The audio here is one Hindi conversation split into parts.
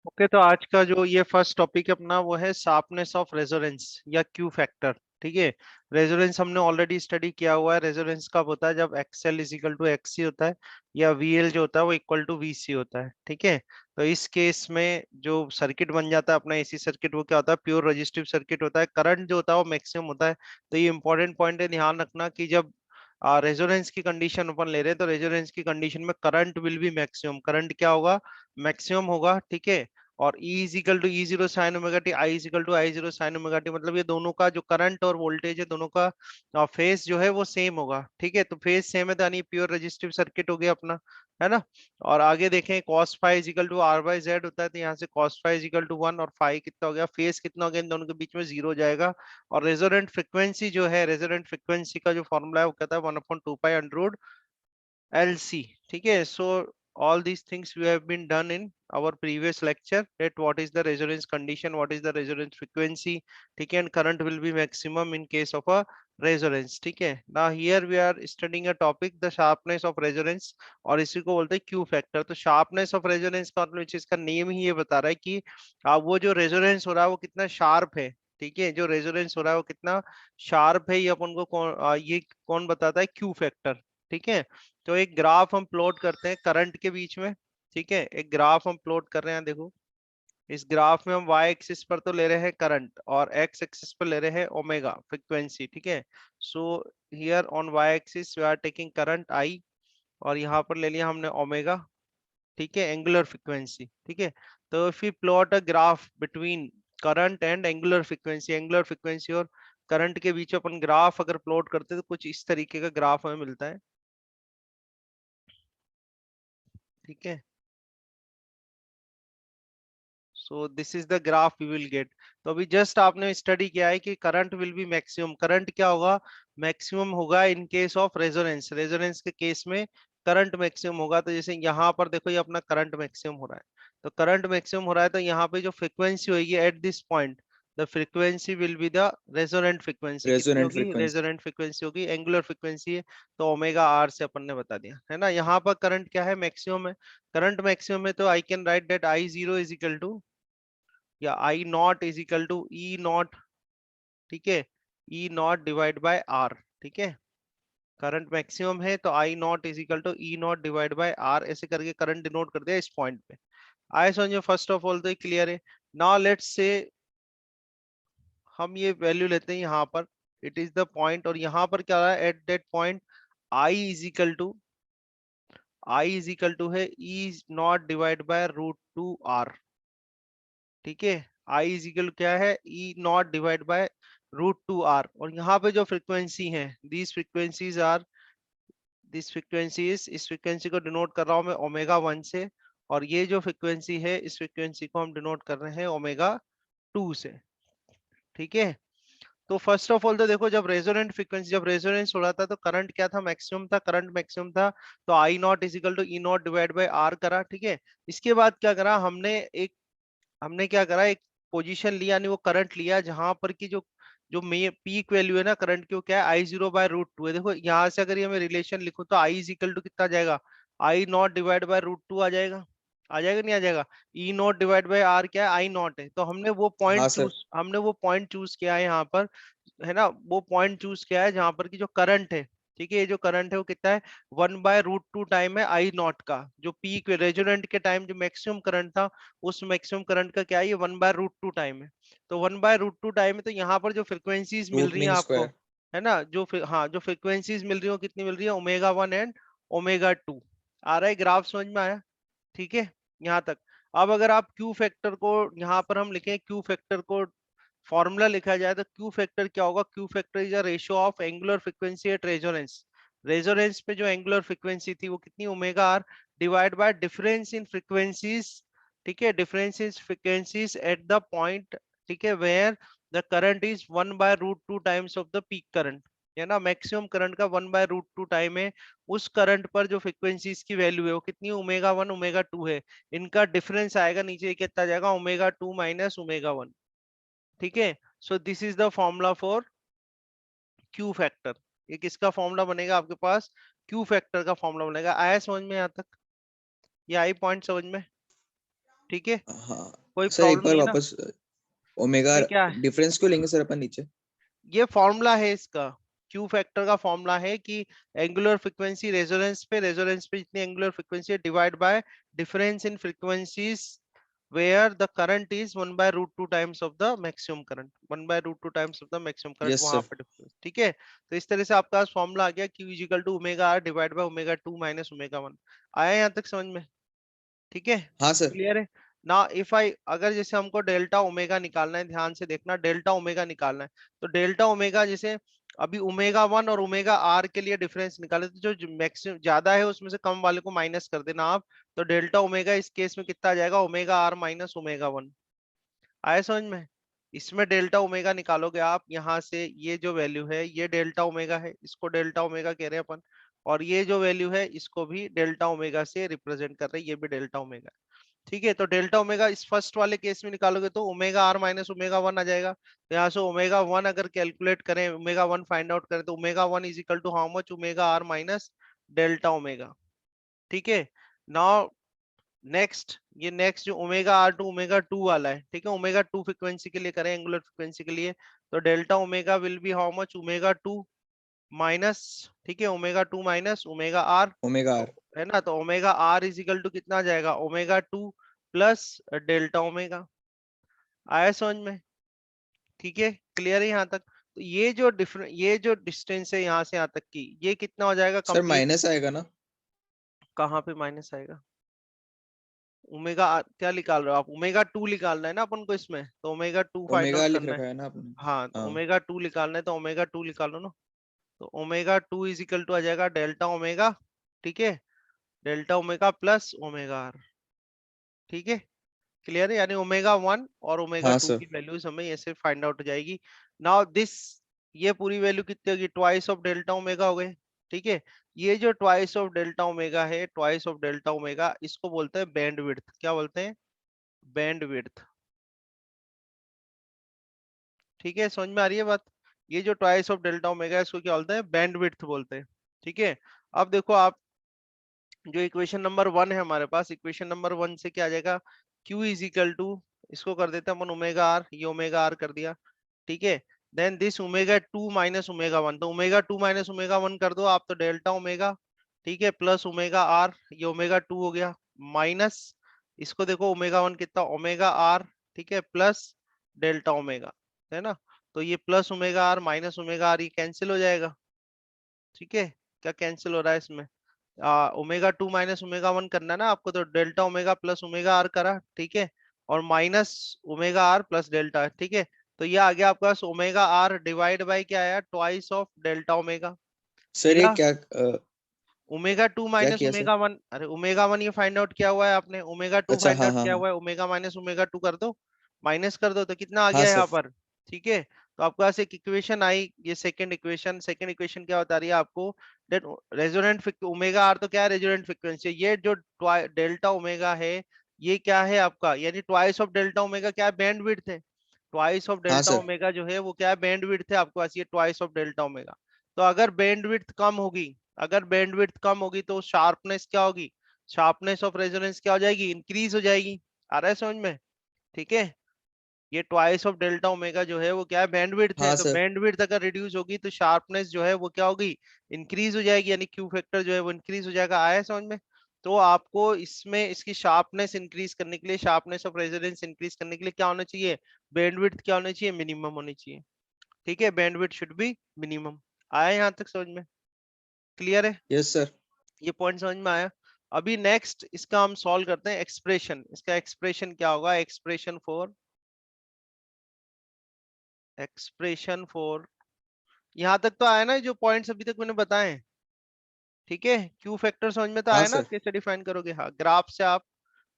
ओके, तो आज का जो ये फर्स्ट टॉपिक अपना वो है शार्पनेस ऑफ रेजोनेंस या क्यू फैक्टर। ठीक है। रेजोनेंस हमने ऑलरेडी स्टडी किया हुआ है। रेजोनेंस कब होता है? जब XL is equal to XC होता है या वीएल जो होता है वो इक्वल टू वीसी होता है। ठीक है। तो इस केस में जो सर्किट बन जाता है अपना एसी सर्किट, वो क्या होता है? प्योर रेजिस्टिव सर्किट होता है। करंट जो होता है वो मैक्सिमम होता है। तो ये इंपॉर्टेंट पॉइंट है, ध्यान रखना कि जब रेजोनेंस की कंडीशन अपन ले रहे हैं तो रेजोनेंस की कंडीशन में current will be maximum. Current क्या होगा? मैक्सिमम होगा। ठीक है। और E is equal to E zero sine omega T, I is equal to I zero sine omega T, मतलब ये दोनों का जो करंट और वोल्टेज है दोनों का फेस जो है वो सेम होगा। ठीक है। तो फेस सेम है तो यानी प्योर रेजिस्टिव सर्किट हो गया अपना, है ना। और आगे देखें cos phi is equal to R by Z होता है, तो यहाँ से cos phi is equal to one और फाई कितना हो गया? फेस कितना हो गया? इन दोनों के बीच में जीरो जाएगा। और रेजोनेंट फ्रिक्वेंसी जो है, रेजोनेंट फ्रिक्वेंसी का जो फॉर्मूला है वो कहता है one upon two pi under LC. ठीक है। So all these things we have been done in our previous lecture, that what is the resonance condition, what is the resonance frequency. ठीक है। And current will be maximum in case of a resonance. ठीक है। Now here we are studying a topic, the sharpness of resonance, और इसी को बोलते हैं Q factor। तो sharpness of resonance का मतलब इसका नेम ही ये बता रहा है कि वो जो रेजोनेंस हो रहा है वो कितना शार्प है। ठीक है। जो रेजोनेंस हो रहा है वो कितना शार्प है, ये अपन को ये कौन बताता है? Q factor. ठीक है। तो एक ग्राफ हम प्लॉट करते हैं करंट के बीच में। ठीक है। एक ग्राफ हम प्लॉट कर रहे हैं, देखो। इस ग्राफ में हम y एक्सिस पर तो ले रहे हैं करंट और x एक्सिस पर ले रहे हैं ओमेगा फ्रीक्वेंसी। ठीक है। So here on y axis we are taking current I, और यहाँ पर ले लिया हमने ओमेगा। ठीक है। Angular frequency. ठीक है। तो if you plot a graph between current and angular frequency, angular frequency और करंट के बीच अपन ग्राफ अगर प्लॉट करते हैं तो कुछ इस तरीके का ग्राफ हमें मिलता है। ठीक है। So this is the graph we will get. तो अभी जस्ट आपने स्टडी किया है कि current will be maximum. Current क्या होगा? मैक्सिमम होगा in case of resonance. Resonance के केस में करंट मैक्सिमम होगा। तो जैसे यहाँ पर देखो ये अपना करंट मैक्सिमम हो रहा है। तो करंट मैक्सिमम हो रहा है तो यहाँ पे जो फ्रिक्वेंसी होगी at this point, the frequency will be the resonant frequency. कितनी रेजोनेंट होगी? फ्रीक्वेंसी। रेजोनेंट फ्रीक्वेंसी होगी। एंगुलर फ्रीक्वेंसी है तो ओमेगा आर से अपन ने बता दिया, है ना। यहाँ पर करंट क्या है? मैक्सिमम है। करंट मैक्सिमम है तो I can write that I zero is equal to, या I not is equal to E not. ठीक है। E not divide by R. ठीक है। करंट मैक्सिमम है तो I not is equal to E not divide by R, ऐसे करके करंट डिनोट कर दिया इस पॉइंट पे। आए समझो? फर्स्ट ऑफ ऑल तो क्लियर है। नाउ लेट्स से हम ये वैल्यू लेते हैं यहाँ पर, इट इज द पॉइंट, और यहाँ पर क्या रहा है? At that point I is equal to है E not divide by root two R. ठीक है। आई इज इक्वल क्या है? E not divide by root two R. और यहाँ पे जो फ्रीक्वेंसी है, these frequencies are, this frequencies, इस फ्रीक्वेंसी को डिनोट कर रहा हूँ मैं ओमेगा वन से, और ये जो फ्रीक्वेंसी है इस फ्रीक्वेंसी को हम डिनोट कर रहे हैं ओमेगा टू से। ठीक है। तो फर्स्ट ऑफ ऑल तो देखो, जब रेजोनेंट फ्रीक्वेंसी, जब रेजोनेंस हो रहा था तो करंट क्या था? मैक्सिमम था। करंट मैक्सिमम था तो I not is equal to E not divide by R करा। ठीक है। इसके बाद क्या करा हमने? हमने क्या करा? एक पोजीशन लिया, यानी वो करंट लिया जहां पर की जो जो पीक वैल्यू है ना करंट की, वो क्या है? आई जीरो बाय रूट टू है। देखो यहाँ से अगर ये मैं रिलेशन लिखूं तो आई इज इक्वल टू कितना जाएगा? I naught divide by root two आ जाएगा। आ जाएगा नहीं आ जाएगा? E not divide by R क्या है? आई नॉट है। तो हाँ सर। हमने वो पॉइंट चूज किया है यहाँ पर, है ना। वो पॉइंट चूज किया है जहां पर की जो करंट है, ठीक है, ये जो करंट है वो कितना है? One by root two time है आई नॉट का। जो पीक रेजोनेंट के टाइम जो मैक्सिमम करंट था, उस मैक्सिमम करंट का क्या है? ये one by root two time है। तो one by root two time है तो यहाँ पर जो फ्रिक्वेंसीज मिल रूट रही हैं मीन आपको, स्क्वायर। है ना, हाँ जो फ्रिक्वेंसीज मिल रही हो कितनी मिल रही है? Omega one and omega two. आ रहा है? ग्राफ समझ में आया? ठीक है। यहाँ तक। अब अगर आप क्यू फैक्टर को यहाँ पर हम लिखें, क्यू फैक्टर को फॉर्मूला लिखा जाए तो क्यू फैक्टर क्या होगा? Q factor is a ratio of angular frequency at resonance. Resonance पे जो एंगुलर फ्रीक्वेंसी थी वो कितनी? Omega R divide by difference in frequencies. ठीक है। Difference in frequencies at the point, ठीक है, where the current is one by root two times of the peak current, है ना। मैक्सिमम करंट का one by root two time है। उस करंट पर जो फ्रीक्वेंसीज की वैल्यू है वो कितनी? ओमेगा वन ओमेगा टू है। इनका डिफरेंस आएगा नीचे कितना जाएगा? Omega two minus omega one. ठीक है। So this is the formula for Q factor. ये किसका फॉर्मूला बनेगा आपके पास? क्यू फैक्टर का फॉर्मूला बनेगा। आया समझ में यहाँ तक? ये आई पॉइंट समझ में? ठीक है, हाँ कोई सर, एक प्रॉब्लम बार नहीं है ना? वापस ओमेगा ये क्या है, डिफरेंस क्यों लेंगे सर अपन नीचे? ये फॉर्मूला है इसका, क्यू फैक्टर का फॉर्मूला है कि एंगुलर फ्रीक्वेंसी रेजोनेंस पे जितनी एंगुलर फ्रीक्वेंसी है divide by difference in frequencies where the current is 1 by root 2 times of the maximum current, 1 by root 2 times of the maximum current, yes वहां सर। पर डिफरेंस। ठीक है, तो इस तरह से आपका फॉर्मूला आ गया Q is equal to omega r divide by omega 2 minus omega 1। आया यहाँ तक समझ में? ठीक है, हाँ सर। क्लियर है ना? इफ आई, अगर जैसे हमको डेल्टा ओमेगा निकालना है, ध्यान से देखना, डेल्टा ओमेगा निकालना है, तो डेल्टा ओमेगा जैसे अभी ओमेगा 1 और ओमेगा आर के लिए डिफरेंस निकाले, तो जो मैक्सिमम ज्यादा है उसमें से कम वाले को माइनस कर देना आप, तो डेल्टा ओमेगा इस केस में कितना आ जाएगा, ओमेगा आर माइनस ओमेगा 1। आया समझ में? इसमें डेल्टा ओमेगा निकालोगे आप यहाँ से, ये जो वैल्यू है ये डेल्टा ओमेगा है, इसको डेल्टा ओमेगा कह रहे हैं अपन, और ये जो वैल्यू है इसको भी डेल्टा ओमेगा से रिप्रेजेंट कर रहे हैं, ये भी डेल्टा ओमेगा। ठीक है, तो डेल्टा ओमेगा इस फर्स्ट वाले केस में निकालोगे तो ओमेगा आर माइनस ओमेगा 1 आ जाएगा, तो यहाँ से ओमेगा 1 अगर कैलकुलेट करें, ओमेगा 1 फाइंड आउट करें, तो omega 1 is equal to how much, omega R minus delta omega. ठीक है, नाउ नेक्स्ट, ये नेक्स्ट जो ओमेगा आर टू ओमेगा 2 वाला है, ठीक है, ओमेगा 2 फ्रीक्वेंसी के लिए करें, एंगुलर फ्रीक्वेंसी के लिए, तो delta omega will be how much, omega 2 minus, ठीक है, omega 2 minus omega R, omega तो आर। है ना, तो omega R is equal to कितना आ जाएगा, ओमेगा 2 प्लस डेल्टा ओमेगा। आया समझ में? ठीक है, क्लियर है यहाँ तक? तो ये जो डिफरेंट, ये जो डिस्टेंस है यहाँ से यहाँ तक की, ये कितना हो जाएगा सर कंप्लीट? माइनस आएगा ना? कहाँ पे माइनस आएगा? ओमेगा क्या निकाल रहे हो आप, ओमेगा 2 निकालना है ना अपन को इसमें, तो ओमेगा 2 फाइंड ओमेगा आउट लिख करना है। रखा है ना आपने? हाँ, तो हाँ। ओमेगा 2 निकालना है, तो ओमेगा 2 निकालो ना, तो ओमेगा 2 इज इक्वल टू आ जाएगा डेल्टा ओमेगा, ठीक है, delta omega plus omega R. ठीक है, क्लियर है? यानी ओमेगा 1 और ओमेगा हाँ 2 सर। की वैल्यूज हमें ऐसे फाइंड आउट हो जाएगी। नाउ दिस, ये पूरी वैल्यू कितनी होगी, ट्वाइस ऑफ डेल्टा ओमेगा हो गए। ठीक है, ये जो ट्वाइस ऑफ डेल्टा ओमेगा है, ट्वाइस ऑफ डेल्टा ओमेगा, इसको बोलते हैं बैंड विड्थ। क्या बोलते हैं? Band width. ठीक है, समझ में आ रही है बात? ये जो ट्वाइस ऑफ डेल्टा ओमेगा है इसको क्या बोलते हैं, बैंड विड्थ बोलते हैं। ठीक है, अब देखो आप, जो इक्वेशन नंबर 1 है हमारे पास, इक्वेशन नंबर 1 से क्या आ जाएगा, Q इज इक्वल टू, इसको कर देते हैं अपन ओमेगा आर, ये ओमेगा आर कर दिया। ठीक है, then this omega 2 minus omega 1, तो ओमेगा 2 माइनस ओमेगा 1 कर दो आप, तो डेल्टा ओमेगा, ठीक है, प्लस ओमेगा आर, ये ओमेगा 2 हो गया, माइनस, इसको देखो ओमेगा 1 कितना, ओमेगा आर, ठीक है, प्लस डेल्टा ओमेगा, है ना, तो ये plus omega R minus omega R, ये कैंसिल हो जाएगा। ठीक है, क्या कैंसिल हो रहा है इसमें, ओमेगा 2 माइनस ओमेगा 1 करना है ना आपको, तो delta omega plus omega R करा, ठीक है, और minus omega R plus delta, ठीक है, तो ये आ गया आपके पास ओमेगा आर डिवाइड बाय क्या आया, twice of delta omega, sir ये या क्या ओमेगा 2 क्या माइनस किया सर? ओमेगा 1, अरे ओमेगा 1 ये फाइंड आउट किया हुआ है आपने, ओमेगा 2 अच्छा फाइंड हाँ आउट हाँ किया हाँ। हुआ है, ओमेगा माइनस ओमेगा 2 कर दो, माइनस कर दो, तो कितना आ हाँ गया यहाँ सर। पर? ठीक है, तो आपके पास एक इक्वेशन आई, ये सेकंड इक्वेशन, सेकंड इक्वेशन क्या बता रही है आपको, दैट रेजोनेंट ओमेगा आर तो क्या है, रेजोनेंट फ्रीक्वेंसी, ये जो डेल्टा ओमेगा है, ये क्या है आपका, यानी ट्वाइस ऑफ डेल्टा ओमेगा क्या है, बैंडविड्थ है, ट्वाइस ऑफ हाँ डेल्टा सर। ओमेगा जो है वो क्या है, बैंडविड्थ है आपके पास, ये ट्वाइस ऑफ डेल्टा ओमेगा। तो अगर बैंडविड्थ कम होगी, अगर बैंडविड्थ कम होगी तो शार्पनेस क्या होगी, शार्पनेस ऑफ रेजोनेंस क्या हो जाएगी, इंक्रीज हो जाएगी। आ रहा है समझ में? ठीक है, ये ट्वाइस ऑफ डेल्टा ओमेगा जो है वो क्या है, बैंडविड्थ है, हाँ तो सर। बैंडविड्थ अगर रिड्यूस होगी तो शार्पनेस जो है वो क्या होगी, इंक्रीज हो जाएगी, यानी क्यू फैक्टर जो है वो इंक्रीज हो जाएगा। आया समझ में? तो आपको इसमें इसकी शार्पनेस इंक्रीज करने के लिए, शार्पनेस ऑफ रेजोनेंस इंक्रीज करने के लिए क्या होना चाहिए, बैंडविड्थ क्या होनी चाहिए, मिनिमम होनी चाहिए। ठीक है, बैंडविड्थ शुड बी मिनिमम। आया यहाँ तक समझ में? क्लियर है? Yes sir. ये पॉइंट समझ में आया? अभी नेक्स्ट इसका हम सॉल्व करते हैं एक्सप्रेशन, इसका एक्सप्रेशन क्या होगा, एक्सप्रेशन फॉर, यहाँ तक तो आया ना जो पॉइंट्स अभी तक मैंने बताए हैं? ठीक है, क्यू फैक्टर समझ में तो हाँ आया ना, सर। कैसे डिफाइन करोगे, हाँ ग्राफ से आप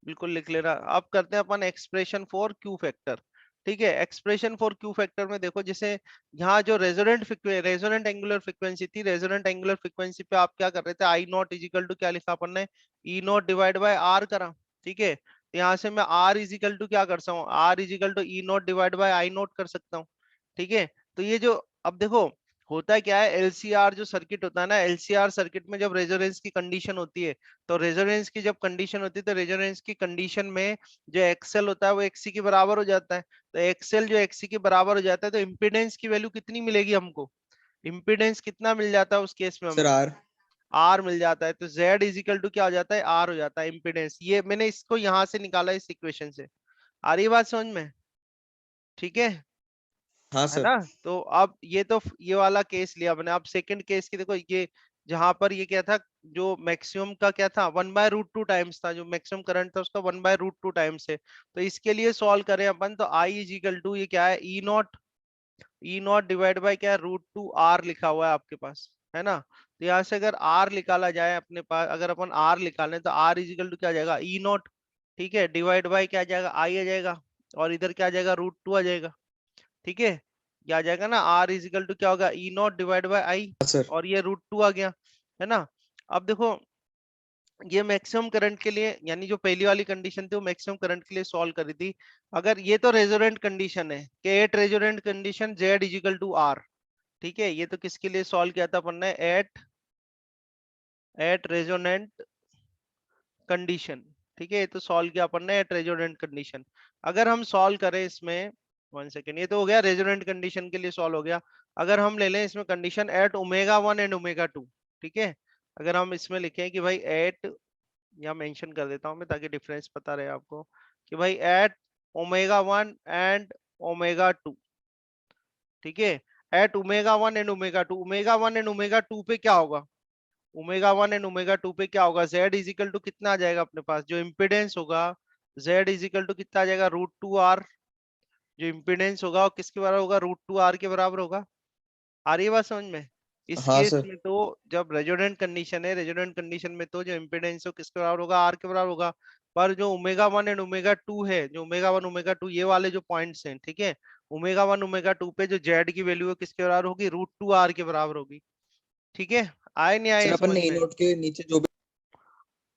बिल्कुल लिख लेना। अब करते हैं अपन एक्सप्रेशन फॉर क्यू फैक्टर। ठीक है, एक्सप्रेशन फॉर क्यू फैक्टर में देखो, जैसे यहाँ जो रेजोनेंट एंगुलर फ्रीक्वेंसी थी, रेजोनेंट एंगुलर फ्रीक्वेंसी पे आप क्या कर रहे थे, आई नॉट इजिकल टू क्या लिखा अपन ने, ई नॉट डिवाइड बाय आर करा। ठीक है, तो यहाँ से मैं आर इजिकल टू क्या कर सकता हूँ, R equal to E not divide by I naught कर सकता हूँ। ठीक है, तो ये जो, अब देखो होता क्या है, एलसीआर जो सर्किट होता है ना, एलसीआर सर्किट में जब रेजोनेंस की कंडीशन होती है, तो रेजोनेंस की जब कंडीशन होती है तो रेजोनेंस की कंडीशन में जो एक्सएल होता है वो एक्सी के बराबर हो जाता है। तो एक्सएल जो एक्सी के बराबर हो जाता है तो इम्पीडेंस की वैल्यू कितनी मिलेगी हमको, इम्पीडेंस कितना मिल जाता है उस केस में सर हमें, आर। आर मिल जाता है। तो जेड इज इक्वल टू क्या हो जाता है, आर हो जाता है इम्पीडेंस। ये मैंने इसको यहां से निकाला इस इक्वेशन से। आ रही है बात समझ में? ठीक है हाँ है सर। ना? तो अब ये तो ये वाला केस लिया मैंने। अब सेकंड केस की देखो, ये जहां पर ये क्या था, जो मैक्सिमम का क्या था, 1/√2 टाइम्स था, जो मैक्सिमम करंट था उसका 1/√2 टाइम्स है। तो इसके लिए सॉल्व करें अपन, तो आई इज इक्वल टू ये क्या है, ई नॉट डिवाइड बाय क्या है, √2 r लिखा हुआ है आपके पास, है ना? तो यहाँ से अगर r निकाला जाए अपने पास, अगर अपन r निकालें तो r इज इक्वल टू क्या आ जाएगा, ई नॉट, ठीक है, डिवाइड बाय क्या आ जाएगा, आई आ जाएगा, और इधर क्या आ जाएगा, √2 आ जाएगा। ठीक है, क्या आ जाएगा ना, r इज इक्वल टू क्या होगा, ई नॉट डिवाइड बाय आई, हाँ सर। और ये √2 आ गया, है ना? अब देखो, ये मैक्सिमम करंट के लिए, यानी जो पहली वाली कंडीशन थी वो मैक्सिमम करंट के लिए सॉल्व करी थी। अगर ये तो रेजोनेंट कंडीशन है कि at resonant condition Z equal to R, ठीक है, ये तो किसके लिए सॉल्व किया था अपन ने, एट रेजोनेंट कंडीशन, ठीक है, ये तो सॉल्व किया अपन ने एट रेजोनेंट कंडीशन। अगर हम सॉल्व करें इसमें, वन सेकेंड, ये तो हो गया रेजोनेंट कंडीशन के लिए सॉल्व हो गया। अगर हम ले लें इसमें कंडीशन एट ω1 एंड ω2, ठीक है, अगर हम इसमें लिखें कि भाई एट, या मेंशन कर देता हूं मैं ताकि डिफरेंस पता रहे आपको, कि भाई एट ω1 एंड ω2, ठीक है, एट ω1 एंड ω2, ω1 एंड ω2 पे क्या होगा, ω1 एंड ω2 पे क्या होगा, z इज इक्वल टू कितना आ जाएगा अपने पास, जो इम्पिडेंस होगा, z इज इक्वल टू कितना आ जाएगा, √2r, जो इम्पिडेंस होगा वो किसके बराबर होगा, √2r के बराबर होगा। आ रही है बात समझ में? इस हाँ केस सर। में तो जब रेजोनेंट कंडीशन है, रेजोनेंट कंडीशन में तो जो इम्पिडेंस है वो किसके बराबर होगा, आर के बराबर होगा। पर जो ω1 एंड ω2 है, जो ω1 ω2 ये वाले जो पॉइंट्स हैं, ठीक है, ω1 ω2 पे जो जेड की वैल्यू है किसके बराबर होगी, √2r के बराबर होगी। ठीक है, आए नहीं सर आए अपन समझ ने ए में? नोट के नीचे जो भी।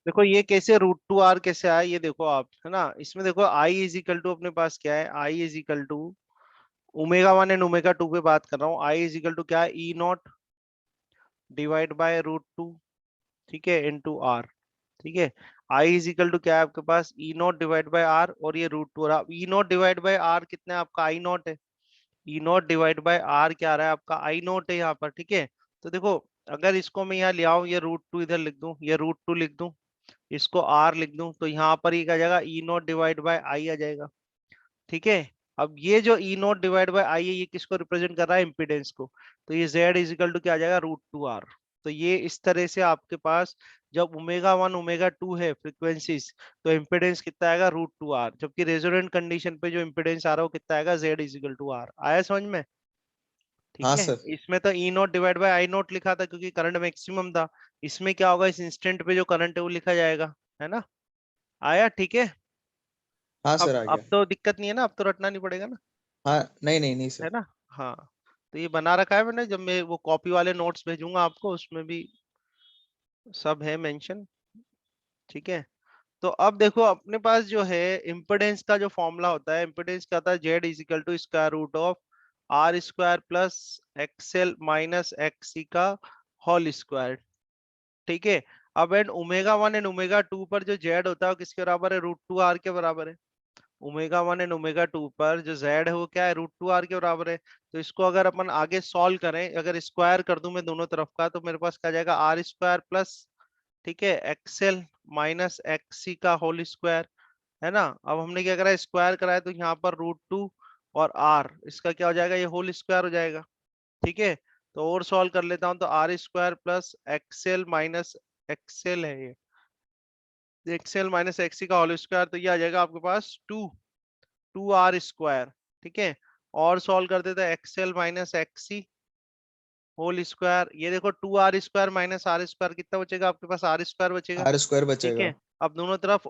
देखो ये कैसे √2r कैसे आया, ये देखो आप, है ना, इसमें देखो आई इज इक्वल टू अपने पास क्या है, I is equal to ω1 and ω2 पे बात कर रहा हूँ, आई इज इक्वल टू क्या है, ई नॉट डिवाइड बाय √2, ठीक है, इनटू आर, ठीक है। आई इज इक्वल टू क्या है आपके पास, ई नॉट डिवाइड बाय आर, और ये √2, और ई नॉट डिवाइड बाय आर कितना है आपका, आई नॉट है, E not divide by R क्या आ रहा है आपका, आई नॉट है यहाँ पर, ठीक है। तो देखो, अगर इसको मैं यहाँ ले आऊं, ये √2 इधर लिख दूं, ये √2 लिख दूं, इसको आर लिख दूं, तो यहाँ पर ये क्या आ जाएगा, ई नॉट डिवाइड बाय आई आ जाएगा, ठीक है। अब ये जो ई नॉट डिवाइड बाय आई है, ये किसको रिप्रेजेंट कर रहा है, इम्पीडेंस को। तो ये जेड इज इक्वल टू क्या आ जाएगा, √2r। तो ये इस तरह से आपके पास जब ω1 ω2 है फ्रीक्वेंसीज, तो इम्पीडेंस कितना आएगा, √2r, जबकि रेजोनेंट कंडीशन पे जो इम्पीडेंस आ रहा है वो कितना आएगा, Z is equal to R. आया समझ में? ठीक हाँ है, सर। इसमें तो E not divide by I naught लिखा था क्योंकि करंट मैक्सिमम था। इसमें क्या होगा, इस इंस्टेंट पे जो करंट है वो लिखा जाएगा, है ना? आया, ठीक है। हाँ अब सर आ अब गया। तो दिक्कत नहीं है ना, अब तो रटना नहीं पड़ेगा ना, हाँ नहीं नहीं नहीं है सर। ना? हाँ, तो ये बना रखा है मैंने, जब मैं वो कॉपी वाले नोट्स भेजूंगा आपको उसमें भी सब है मेंशन, ठीक है। तो अब देखो अपने पास जो है इम्पिडेंस का जो फॉर्मूला होता है, इम्पिडेंस क्या होता है, Z is equal to square root of R square plus XL minus XC का होल स्क्वायर, ठीक है। अब एंड ω1 एंड ω2 पर जो जेड होता है वो किसके बराबर है, √2r के बराबर है। ω1 एंड ω2 पर जो z है वो क्या है, √2r के बराबर है। तो इसको अगर अपन आगे सॉल्व करें, अगर स्क्वायर कर दूं मैं दोनों तरफ का, तो मेरे पास क्या जाएगा, आर स्क्वायर प्लस, ठीक है, एक्सएल माइनस एक्सी का होल स्क्वायर, है ना? अब हमने क्या करा, स्क्वायर कराया, तो यहाँ पर √2 और आर, इसका क्या हो जाएगा, ये होल स्क्वायर हो जाएगा, ठीक है। तो और सॉल्व कर लेता हूँ, तो R square plus XL minus XL है ये, एक्सएल माइनस एक्सी का होल स्क्वायर, तो ये आ जाएगा आपके पास 2r स्क्वायर, ठीक है। और सॉल्व कर देते हैं, XL minus XC whole square, ये देखो 2r square minus are square कितना बचेगा आपके पास, आर स्क्वायर बचेगा, आर स्क्वायर ठीक बचेगा। है। अब दोनों तरफ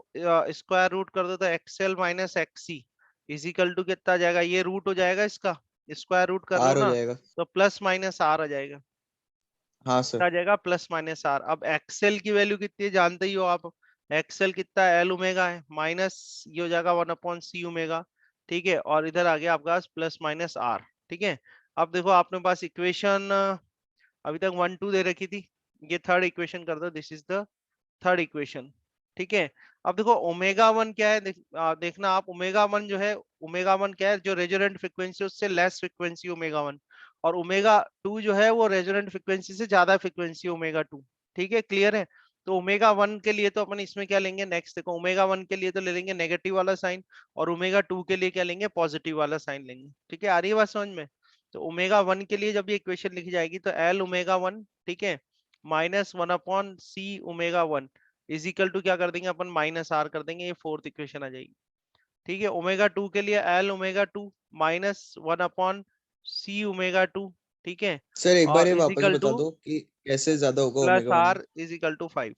स्क्वायर रूट कर दो, तो XL minus XC equal to कितना आ जाएगा, ये रूट हो जाएगा इसका, स्क्वायर रूट कर लो आर हो ना, जाएगा। तो प्लस माइनस आर आ जाएगा, हाँ आ सर। जाएगा प्लस माइनस आर। अब एक्सएल की वैल्यू कितनी है जानते ही हो आप, एक्सएल कितना है, एल ओमेगा है, माइनस ये हो जाएगा 1/c ओमेगा, ठीक है, और इधर आ गया आपका प्लस माइनस आर, ठीक है। अब देखो आपने पास इक्वेशन अभी तक 1 2 दे रखी थी, ये थर्ड इक्वेशन कर दो, this is the third equation. ठीक है, अब देखो ओमेगा वन क्या है, देखना आप, ओमेगा वन जो है, ओमेगा वन क्या है, जो रेजोनेंट फ्रिक्वेंसी उससे लेस फ्रिक्वेंसी ओमेगा वन, और ओमेगा टू जो है वो रेजोनेंट फ्रिक्वेंसी से ज्यादा फ्रिक्वेंसी ओमेगा टू। ठीक है, क्लियर है। तो ओमेगा वन के लिए तो अपन इसमें क्या लेंगे, नेक्स्ट देखो, ओमेगा वन के लिए तो ले लेंगे नेगेटिव वाला साइन, और ओमेगा टू के लिए क्या लेंगे, पॉजिटिव वाला साइन लेंगे। ठीक है, आ रही है बात समझ में। तो ओमेगा वन के लिए जब ये इक्वेशन लिखी जाएगी तो एल ओमेगा वन, ठीक है, minus one upon C omega one is equal to क्या कर देंगे अपन, माइनस आर कर देंगे, ये फोर्थ इक्वेशन आ जाएगी। ठीक है, ओमेगा टू के लिए L omega two minus one upon C omega two, ठीक है, सर एक बार और ये इज वापस इक्वल बता टू दो कि कैसे ज्यादा होगा plus omega one. R is equal to 5।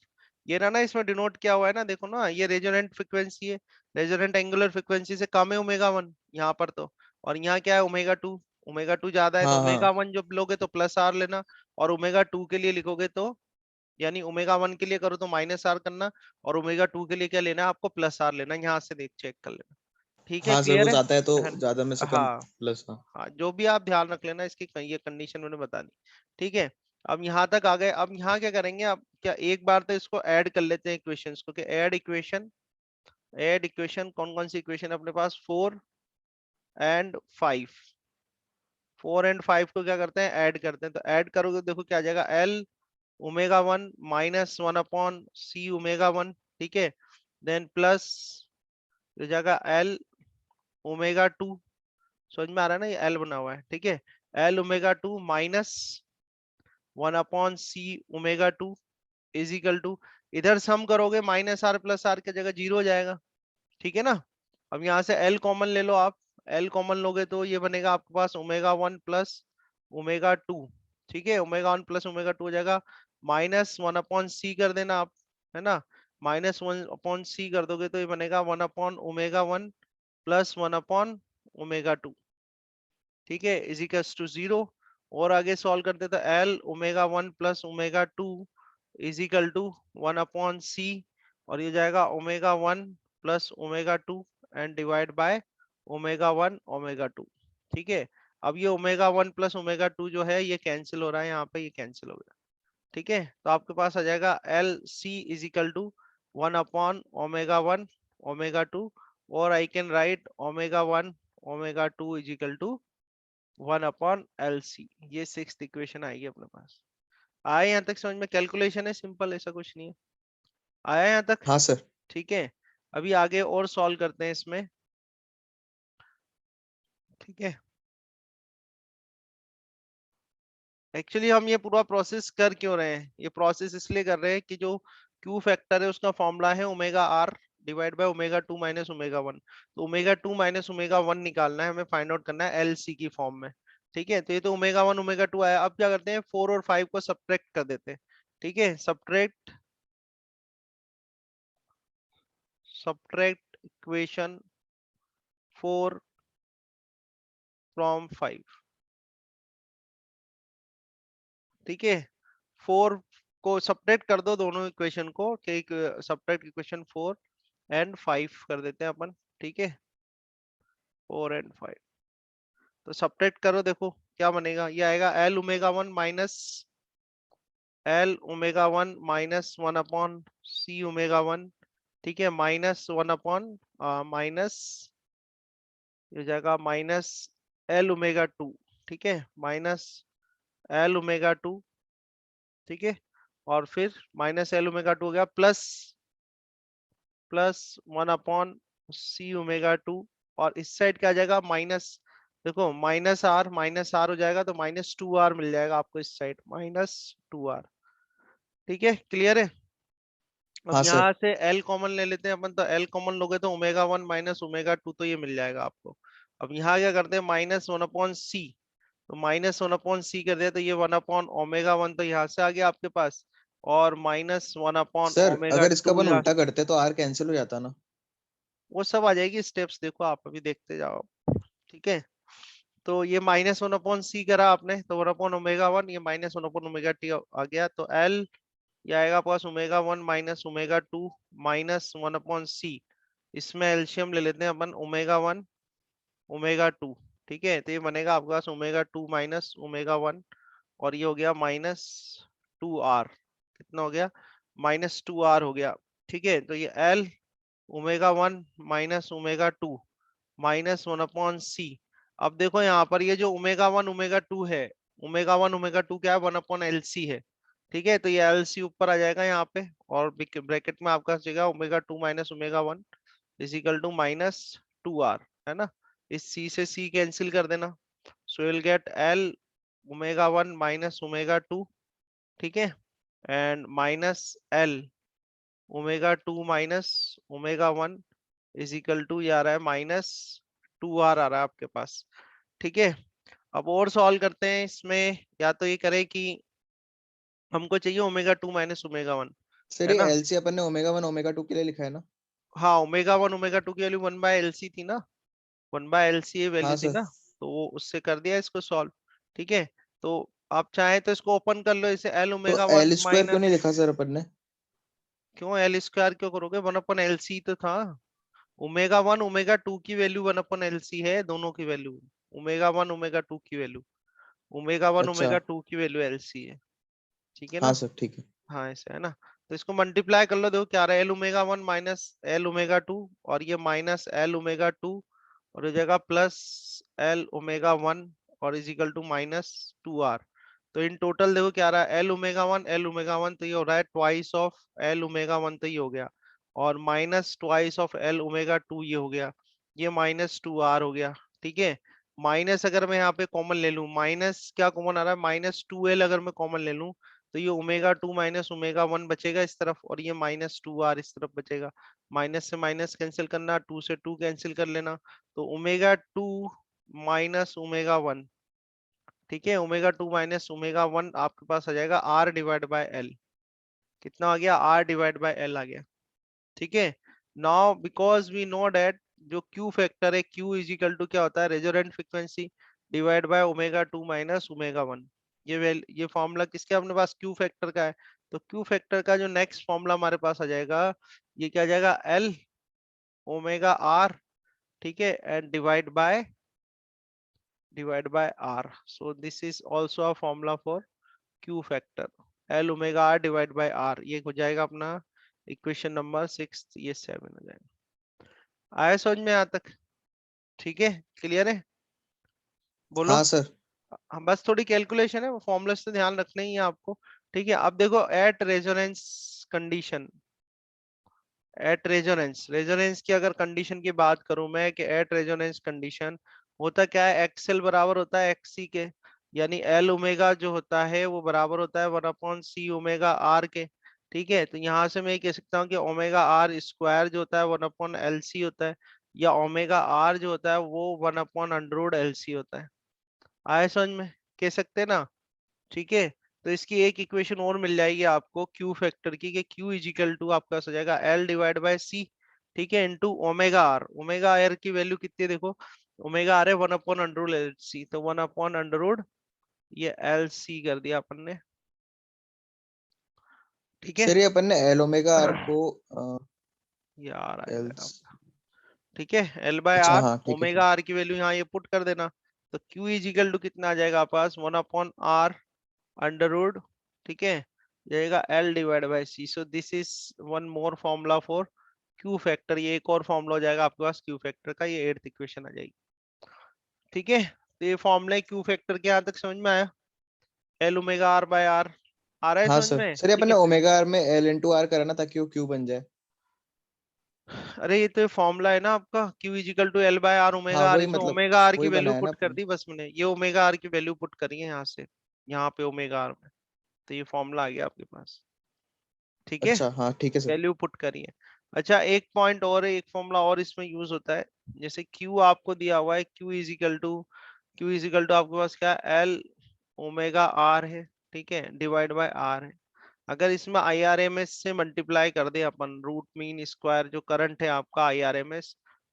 ये ना इसमें डिनोट किया हुआ है ना, देखो ना, ये रेजोनेंट फ्रिक्वेंसी है, रेजोनेंट एंगुलर फ्रिक्वेंसी से कम है ओमेगा वन यहाँ पर तो, और यहाँ क्या है ओमेगा टू, ओमेगा टू ज्यादा है, तो हाँ ओमेगा हाँ वन जब लोगे तो प्लस आर लेना, और ओमेगा टू के लिए लिखोगे तो, यानी ओमेगा वन के लिए करो तो माइनस आर करना, और ओमेगा टू के लिए क्या लेना है आपको, प्लस आर लेना, यहाँ से देख चेक कर लेना। ठीक है, हाँ सर, वो क्लियर जाता है तो है ज्यादा में से कम हाँ प्लस। हाँ हाँ, जो भी आप ध्यान रख लेना इसकी, ये कंडीशन मैंने बता दी। ठीक है, अब यहाँ तक आ गए, अब यहाँ क्या करेंगे, अब क्या एक बार तो इसको ऐड कर लेते हैं इक्वेशंस को, कि ऐड इक्वेशन, ऐड इक्वेशन, कौन कौन सी इक्वेशन अपने पास, 4 एंड 5, 4 एंड 5 को क्या करते हैं, ऐड करते हैं, तो ऐड करोगे देखो क्या आ जाएगा, L omega one minus one upon C omega one, ठीक है, देन प्लस हो जाएगा एल ओमेगा टू, समझ में आ रहा है ना, ये एल बना हुआ है, ठीक है, L omega two minus one upon C omega two is equal to, इधर सम करोगे माइनस आर प्लस आर की जगह जीरो हो जाएगा। ठीक है ना, अब यहाँ से एल कॉमन ले लो आप, एल कॉमन लोगे तो ये बनेगा आपके पास omega one plus omega two, ठीक है, omega one plus omega two हो जाएगा, माइनस वन अपॉन सी कर देना आप, है ना, माइनस वन अपॉन सी कर दोगे तो ये बनेगा one upon omega one plus one upon omega two, ठीक है, इज इक्वल्स टू जीरो। और आगे सॉल्व करते तो L omega one plus omega two is equal to one upon C, और ये जाएगा omega one plus omega two and divide by omega one omega two. ठीक है, अब ये omega one plus omega two जो है ये कैंसिल हो रहा है, यहाँ पे ये कैंसिल हो गया। ठीक है, तो आपके पास आ जाएगा L C is equal to one upon omega one omega two, और I can write omega one omega two is equal to one upon L C. ये सिक्स्थ इक्वेशन आएगी अपने पास। आया यहाँ तक समझ में, कैलकुलेशन है सिंपल, ऐसा कुछ नहीं है, आया यहाँ तक। हाँ सर। ठीक है, अभी आगे और सॉल्व करते हैं इसमें। ठीक है, एक्चुअली हम ये पूरा प्रोसेस कर क्यों रहे हैं, ये प्रोसेस इसलिए कर रहे हैं कि जो क्यू फैक्टर है उसका फॉर्मूला है omega R divide by omega two minus omega one, तो omega two minus omega one निकालना है हमें, फाइंड आउट करना है एल सी की फॉर्म में। ठीक है, तो ये तो ओमेगा वन ओमेगा टू आया, अब क्या करते हैं, फोर और फाइव को सब्ट्रैक्ट कर देते हैं। ठीक है, subtract subtract equation four from five. ठीक है, फोर को सब्ट्रैक्ट कर दो दोनों इक्वेशन को, कि subtract equation four and five कर देते हैं अपन। ठीक है, 4 एंड 5, तो सब्ट्रैक्ट करो, देखो क्या बनेगा, ये आएगा L omega one minus L omega one minus one upon C omega one, ठीक है, माइनस वन अपॉन माइनस, ये हो जाएगा माइनस एल ओमेगा टू, ठीक है, माइनस एल ओमेगा टू, ठीक है, और फिर माइनस एल ओमेगा टू हो गया plus plus one upon C omega two, और इस साइड क्या आ जाएगा माइनस, देखो माइनस आर हो जाएगा, तो माइनस टू आर मिल जाएगा आपको इस साइड, माइनस टू आर। ठीक है, क्लियर है। अब हाँ सर। यहाँ से एल कॉमन ले लेते हैं अपन, तो एल कॉमन लोगे तो omega one minus omega two, तो ये मिल जाएगा आपको। अब यहाँ क्या करते हैं, माइनस वन अपॉन सी, तो माइनस वन अपॉन सी कर दिया, तो ये वन अपॉन ओमेगा वन तो यहाँ से आ गया आपके पास, और minus one upon sir omega अगर इसका टू अपन यहाँ, उल्टा करते तो आर कैंसिल हो जाता ना। वो सब आ जाएगी स्टेप्स, देखो आप अभी देखते जाओ। ठीक है, तो ये माइनस वन अपॉन सी करा आपने, तो वन अपॉन ओमेगा वन, ये minus one upon omega T आ गया, तो एल ये आएगा पास omega one minus omega two minus one upon C, इसमें एल्शियम ले लेते हैं अपन, ओमेगा वन ओमेगा टू, ठीक है, तो ये बनेगा आपके पास ω2 माइनस ω1, और ये हो गया -2r। कितना हो गया? -2r हो गया। ठीक है, तो ये L ω1 माइनस ω2 -1/c। अब देखो यहाँ पर ये जो ω1 ω2 है, ω1 ω2 क्या है? 1/LC है। ठीक है, तो ये LC ऊपर आ जाएगा यहाँ पे, और ब्रैकेट में आपका जगह ω2 माइनस ω1 इजिकल टू -2r, है ना? इस C से C कैंसिल कर देना, so will get L ω1 minus ω2, ठीक है, and minus L ω2 minus ω1 is equal to, ये आ रहा है -2r आ रहा है आपके पास। ठीक है, अब और सॉल्व करते हैं इसमें। या तो ये करें कि हमको चाहिए ω2 माइनस ω1, सर है ये ना? एलसी अपन ने ω1 ω2 के लिए लिखा है ना? हाँ, ω1 ω2 की वैल्यू 1/LC थी ना, 1/LC ये हाँ वैल्यू थी सर। ना, तो वो उससे कर दिया इसको सॉल्व। ठीक है, तो आप चाहे तो इसको ओपन कर लो, इसे L तो ω1 एल स्क्वायर क्यों नहीं माइनस, लिखा सर अपन ने? क्यों L स्क्वायर क्यों करोगे? 1/LC तो था। ω1 ω2 की वैल्यू 1/LC है, दोनों की वैल्यू, ω1 ω2 की वैल्यू, ω1 अच्छा। ω2 की वैल्यू LC है। ठीक है हाँ ना? सर ठीक है। हाँ, ऐसे है ना? तो इसको मल्टीप्लाई कर लो, देखो क्या आ रहा है, L ω1 माइनस L ω2, और ये माइनस L ω2, और हो जाएगा प्लस L और इज इक्वल टू -2r। तो इन टोटल देखो क्या आ रहा है, L ω1 तो ये हो रहा है ट्वाइस ऑफ L ω1, तो ये हो गया, और माइनस ट्वाइस ऑफ L ω2 ये हो गया, ये -2r हो गया। ठीक है, माइनस अगर मैं यहाँ पे कॉमन ले लूं, माइनस क्या कॉमन आ रहा है, -2l अगर मैं कॉमन ले लूं, तो ये ω2 माइनस ω1 बचेगा इस तरफ, और ये -2r इस तरफ बचेगा। माइनस से माइनस कैंसिल करना, 2 से 2 कैंसिल कर लेना, तो ω2 माइनस ω1, ठीक है, ω2 माइनस ω1 आपके पास आ जाएगा R/L। कितना आ गया? R/L आ गया। ठीक है, now because we know that जो Q फैक्टर है, Q इज इक्वल टू क्या होता है, resonant frequency divide by ω2 minus ω1। ये फॉर्मूला किसके अपने पास? Q फैक्टर का है। तो Q फैक्टर का जो नेक्स्ट फॉर्मूला हमारे पास आ जाएगा, ये क्या आ जाएगा, L ω/R, ठीक है, and divide bye R। So this is also a formula for Q factor, L ω/R divide by R। ये हो जाएगा अपना इक्वेशन नंबर 6, ये 7 हो जाएगा। आया समझ में यहाँ तक? ठीक है, क्लियर है? बोलो। हाँ सर। हम बस थोड़ी कैलकुलेशन है, वो फॉर्मूला से ध्यान रखना ही है आपको। ठीक है, अब देखो at resonance condition, eight resonance, resonance की अगर कंडीशन की बात करूं मैं, कि एट रेजोनेंस कंडीशन होता क्या है, एक्सएल बराबर होता है एक्ससी के, यानी एल ओमेगा जो होता है वो बराबर होता है 1/c ओमेगा आर के। ठीक है, तो यहाँ से मैं ये कह सकता हूँ कि ओमेगा आर स्क्वायर जो होता है 1/LC होता है, या ओमेगा आर जो होता है वो 1/√LC होता है। आए समझ में? कह सकते हैं ना? ठीक है, तो इसकी एक इक्वेशन और मिल जाएगी आपको क्यू फैक्टर की, कि क्यू इज इक्वल टू आपका हो जाएगा एल डिवाइड बाय सी, ठीक है, into omega R. Omega R की वैल्यू कितनी है देखो, ओमेगा आर है 1/√LC, तो 1/√ ये एल सी कर दिया अपन ने। ठीक है, सर ये अपन ने एल ओमेगा आर को ये आ रहा एल। है, ठीक है, एल बाय अच्छा आर, हाँ ठीक है ओमेगा सर। आर की वैल्यू यहाँ ये पुट कर देना, तो क्यू इज इक्वल टू कितना आ जाएगा आपके पास, 1/R अंडर रूट, ठीक है, जाएगा L divide by C। So this is one more formula for Q factor, ये एक और फॉर्मूला हो जाएगा आपके पास Q फैक्टर का, ये 8th इक्वेशन आ जाएगी। ठीक है, तो ये फॉर्मूला Q फैक्टर के यहाँ तक समझ में आया, L omega R by R, आ रहा है हाँ समझ सर, में? सर ये अपन ठीक ने है, ओमेगा आर में एल इंटू आर कराना ताकि वो क्यू बन जाए। अरे ये तो फॉर्मूला है ना आपका, Q is equal to L by R हाँ ओमेगा आर, वही इसमें मतलब, ओमेगा आर की वही वैल्यू बनाया ना पुट कर अपन दी बस मैंने, ये ओमेगा आर की वैल्यू पुट करी है यहाँ से, यहाँ पे ओमेगा आर में, तो ये फॉर्मूला आ गया आपके पास। ठीक ने। है, अच्छा हाँ ठीक है सर। वैल्यू पुट करी है। अच्छा, एक पॉइंट और है, एक फॉर्मूला और इसमें यूज होता है, जैसे Q आपको दिया हुआ है, Q इज इक्वल टू आपके पास क्या, L ओमेगा आर है, ठीक है, डिवाइड बाय आर है। अगर इसमें IRMS से मल्टीप्लाई कर दे अपन, रूट मीन स्क्वायर जो करंट है आपका IRMS,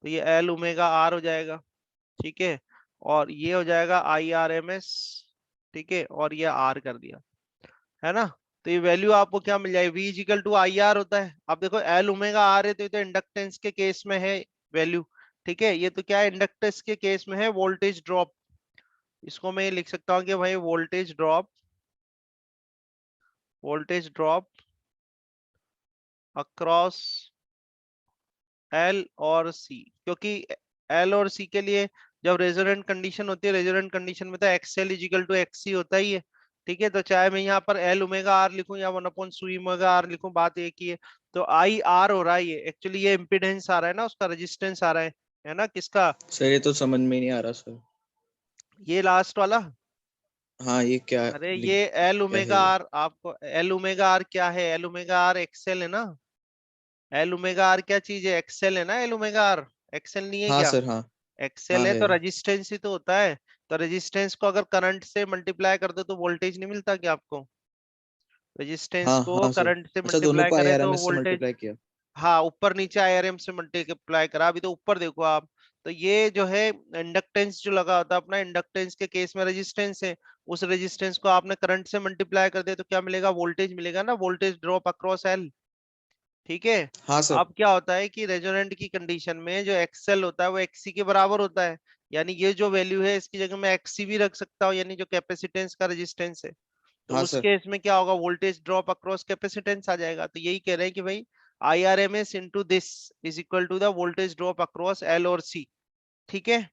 तो ये L ओमेगा आर हो जाएगा, ठीक है, और ये हो जाएगा IRMS, ठीक है, और ये R कर दिया, है ना? तो ये वैल्यू आपको क्या मिल जाएगी, V equal to I R होता है। अब देखो L ओमेगा आर है, तो ये तो इंडक्टेंस के केस में है वैल्यू, ठीक है, ये तो क्या है, इंडक्टर्स के केस में है वोल्टेज ड्रॉप। इसको मैं ये लिख सकता हूँ कि भाई वोल्टेज ड्रॉप अक्रॉस एल और सी, क्योंकि एल और सी के लिए जब रेजोनेंट कंडीशन होती है, रेजोनेंट कंडीशन में तो एक्सएल इजिकल टू एक्सी होता ही है। ठीक है, तो चाहे मैं यहाँ पर एल ओमेगा आर लिखूं या 1/2 ओमेगा आर लिखूं, बात एक ही है। तो आई आर हो रहा है, ये एक्चुअली ये इम्पिडेंस आ रहा है ना, उसका रेजिस्टेंस आ रहा है ना, किसका? सर ये तो समझ में ही नहीं आ रहा सर। ये लास्ट वाला। हाँ ये क्या अरे लिख ये एल क्या है ओमेगा ये? आर, आपको एल ओमेगा आर क्या है? एल ओमेगा आर एक्सएल है ना। एल ओमेगा आर क्या चीज है? एक्सएल है ना एल ओमेगा आर। एक्सएल नहीं है हाँ क्या? सर हाँ। हाँ एक्सएल है है। तो रेजिस्टेंस ही तो होता है। तो रेजिस्टेंस को अगर करंट से मल्टीप्लाई कर दो तो वोल्टेज नहीं मिलता क्या आपको? रेजिस्टेंस हाँ को हाँ सर। करंट से अच्छा दोनों मल्टीप्लाई को करें तो IRMS से वोल्टेज। मल्टीप्लाई किया। हाँ, ऊपर नीचे आईआरएम से मल्टीप्लाई करा, अभी तो ऊपर देखो आप। तो ये जो है इंडक्टेंस जो लगा होता है अपना, इंडक्टेंस के केस में रेजिस्टेंस है, उस रेजिस्टेंस को आपने करंट से मल्टीप्लाई कर दिया तो क्या मिलेगा? वोल्टेज मिलेगा ना, वोल्टेज ड्रॉप अक्रॉस एल। ठीक है। हाँ सर। अब क्या होता है कि रेजोनेंट की कंडीशन में जो एक्सएल होता है वो एक्सी के बराबर होता है। यानी ये जो वैल्यू है इसकी जगह मैं एक्सी भी रख सकता हूँ, यानी जो कैपेसिटेंस का रेजिस्टेंस है। तो हाँ उस सर। केस में क्या होगा? वोल्टेज ड्रॉप अक्रॉस कैपेसिटेंस आ जाएगा। तो यही कह रहे हैं कि भाई I R M S into this is equal to the voltage drop across L और सी। ठीक है,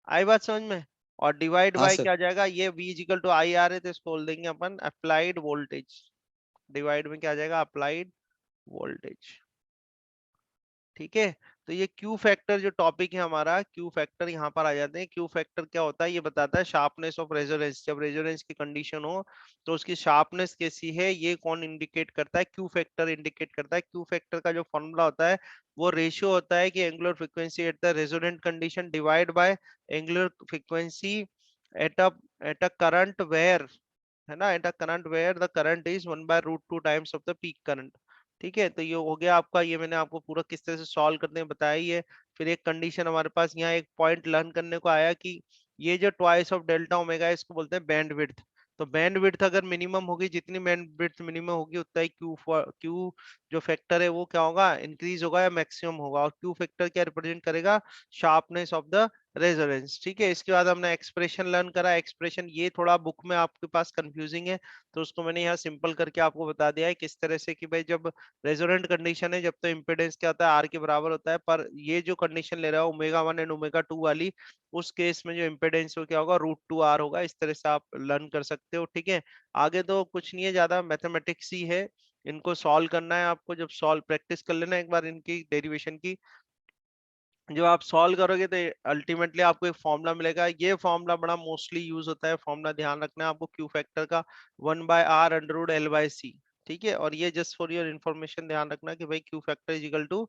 आई बात समझ में? और डिवाइड हाँ बाय सर। क्या आ जाएगा? ये v is equal to I R है तो इसको बोल देंगे अपन अप्लाइड वोल्टेज। डिवाइड में क्या आ जाएगा? Applied voltage. ठीक है। तो ये क्यू फैक्टर जो टॉपिक है हमारा, क्यू फैक्टर यहाँ पर आ जाते हैं। क्यू फैक्टर क्या होता है ये बताता है शार्पनेस ऑफ रेजोनेंस। जब रेजोनेंस की कंडीशन हो तो उसकी शार्पनेस कैसी है, ये कौन इंडिकेट करता है? क्यू फैक्टर इंडिकेट करता है। क्यू फैक्टर का जो फॉर्मूला होता है वो रेशियो होता है कि angular frequency at the resonant condition divide by angular frequency at a current where, है ना, at a current where the current is 1/√2 times of the peak current. ठीक है, तो ये हो गया आपका, ये मैंने आपको पूरा किस तरह से सॉल्व करने में बताया ही है। फिर एक कंडीशन हमारे पास यहाँ एक पॉइंट लर्न करने को आया कि ये जो ट्वाइस ऑफ डेल्टा ओमेगा है इसको बोलते हैं बैंड विड्थ। तो बैंड विड्थ अगर मिनिमम होगी, जितनी बैंड विड्थ मिनिमम होगी उतना ही क्यू जो फैक्टर है वो क्या होगा? इंक्रीज होगा या मैक्सिमम होगा। और क्यू फैक्टर क्या रिप्रेजेंट करेगा? Sharpness of the resonance. ठीक है, इसके बाद हमने एक्सप्रेशन लर्न करा। एक्सप्रेशन ये थोड़ा बुक में आपके पास कंफ्यूजिंग है तो उसको मैंने यहाँ सिंपल करके आपको बता दिया है किस तरह से कि भाई जब रेजोनेंट कंडीशन है जब तो इम्पिडेंस क्या होता है? आर के बराबर होता है। पर ये जो कंडीशन ले रहा है ओमेगा 1 एंड ओमेगा 2 वाली, उस केस में जो इम्पिडेंस हो क्या होगा? √2 R होगा। इस तरह से आप लर्न कर सकते हो। ठीक है, आगे तो कुछ नहीं है, ज्यादा मैथमेटिक्स ही है। इनको सॉल्व करना है आपको। जब सॉल्व प्रैक्टिस कर लेना एक बार इनकी डेरिवेशन की, जब आप सॉल्व करोगे तो अल्टीमेटली आपको एक फॉर्मूला मिलेगा। ये फॉर्मूला बड़ा मोस्टली यूज होता है, फॉर्मूला ध्यान रखना है आपको क्यू फैक्टर का, 1/r√L/c। ठीक है, और ये जस्ट फॉर योर इन्फॉर्मेशन ध्यान रखना कि भाई Q factor is equal to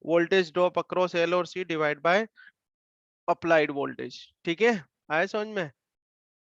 voltage drop across L और C divide by applied voltage. ठीक है, आया समझ में?